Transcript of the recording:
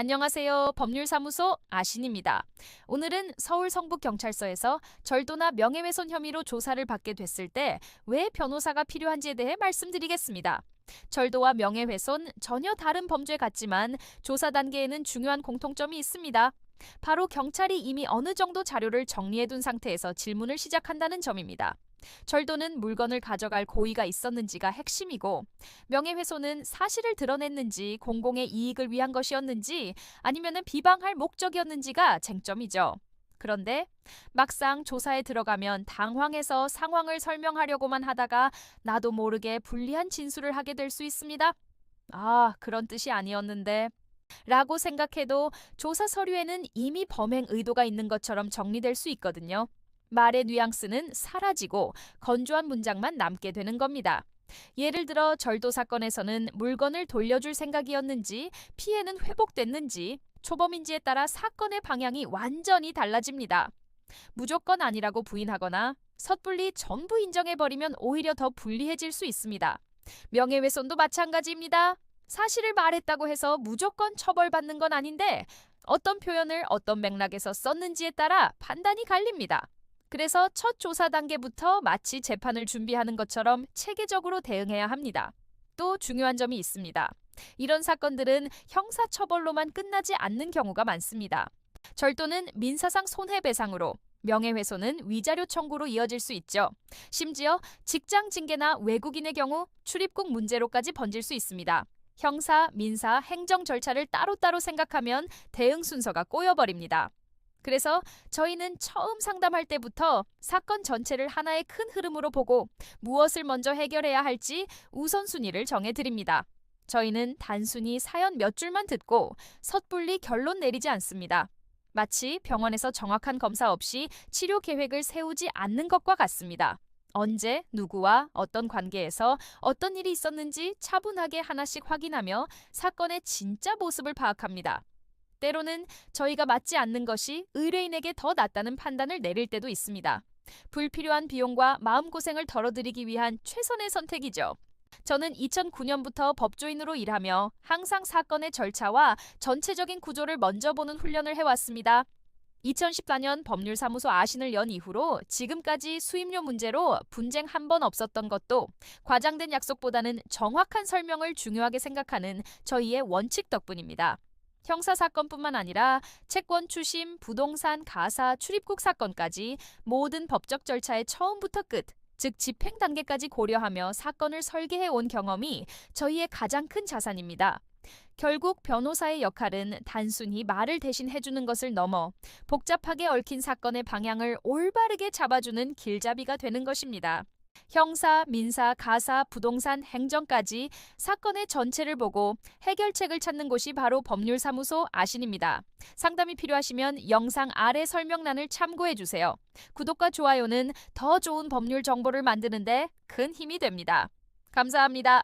안녕하세요. 법률사무소 아신입니다. 오늘은 서울 성북경찰서에서 절도나 명예훼손 혐의로 조사를 받게 됐을 때 왜 변호사가 필요한지에 대해 말씀드리겠습니다. 절도와 명예훼손 전혀 다른 범죄 같지만 조사 단계에는 중요한 공통점이 있습니다. 바로 경찰이 이미 어느 정도 자료를 정리해둔 상태에서 질문을 시작한다는 점입니다. 절도는 물건을 가져갈 고의가 있었는지가 핵심이고, 명예훼손은 사실을 드러냈는지 공공의 이익을 위한 것이었는지 아니면은 비방할 목적이었는지가 쟁점이죠. 그런데 막상 조사에 들어가면 당황해서 상황을 설명하려고만 하다가 나도 모르게 불리한 진술을 하게 될 수 있습니다. 아, 그런 뜻이 아니었는데 라고 생각해도 조사 서류에는 이미 범행 의도가 있는 것처럼 정리될 수 있거든요. 말의 뉘앙스는 사라지고 건조한 문장만 남게 되는 겁니다. 예를 들어 절도 사건에서는 물건을 돌려줄 생각이었는지 피해는 회복됐는지 초범인지에 따라 사건의 방향이 완전히 달라집니다. 무조건 아니라고 부인하거나 섣불리 전부 인정해버리면 오히려 더 불리해질 수 있습니다. 명예훼손도 마찬가지입니다. 사실을 말했다고 해서 무조건 처벌받는 건 아닌데 어떤 표현을 어떤 맥락에서 썼는지에 따라 판단이 갈립니다. 그래서 첫 조사 단계부터 마치 재판을 준비하는 것처럼 체계적으로 대응해야 합니다. 또 중요한 점이 있습니다. 이런 사건들은 형사처벌로만 끝나지 않는 경우가 많습니다. 절도는 민사상 손해배상으로, 명예훼손은 위자료 청구로 이어질 수 있죠. 심지어 직장 징계나 외국인의 경우 출입국 문제로까지 번질 수 있습니다. 형사, 민사, 행정 절차를 따로따로 생각하면 대응 순서가 꼬여버립니다. 그래서 저희는 처음 상담할 때부터 사건 전체를 하나의 큰 흐름으로 보고 무엇을 먼저 해결해야 할지 우선순위를 정해드립니다. 저희는 단순히 사연 몇 줄만 듣고 섣불리 결론 내리지 않습니다. 마치 병원에서 정확한 검사 없이 치료 계획을 세우지 않는 것과 같습니다. 언제, 누구와 어떤 관계에서 어떤 일이 있었는지 차분하게 하나씩 확인하며 사건의 진짜 모습을 파악합니다. 때로는 저희가 맞지 않는 것이 의뢰인에게 더 낫다는 판단을 내릴 때도 있습니다. 불필요한 비용과 마음고생을 덜어드리기 위한 최선의 선택이죠. 저는 2009년부터 법조인으로 일하며 항상 사건의 절차와 전체적인 구조를 먼저 보는 훈련을 해왔습니다. 2014년 법률사무소 아신을 연 이후로 지금까지 수임료 문제로 분쟁 한 번 없었던 것도 과장된 약속보다는 정확한 설명을 중요하게 생각하는 저희의 원칙 덕분입니다. 형사사건뿐만 아니라 채권 추심, 부동산, 가사, 출입국 사건까지 모든 법적 절차의 처음부터 끝, 즉 집행 단계까지 고려하며 사건을 설계해 온 경험이 저희의 가장 큰 자산입니다. 결국 변호사의 역할은 단순히 말을 대신 해주는 것을 넘어 복잡하게 얽힌 사건의 방향을 올바르게 잡아주는 길잡이가 되는 것입니다. 형사, 민사, 가사, 부동산, 행정까지 사건의 전체를 보고 해결책을 찾는 곳이 바로 법률사무소 아신입니다. 상담이 필요하시면 영상 아래 설명란을 참고해주세요. 구독과 좋아요는 더 좋은 법률 정보를 만드는 데 큰 힘이 됩니다. 감사합니다.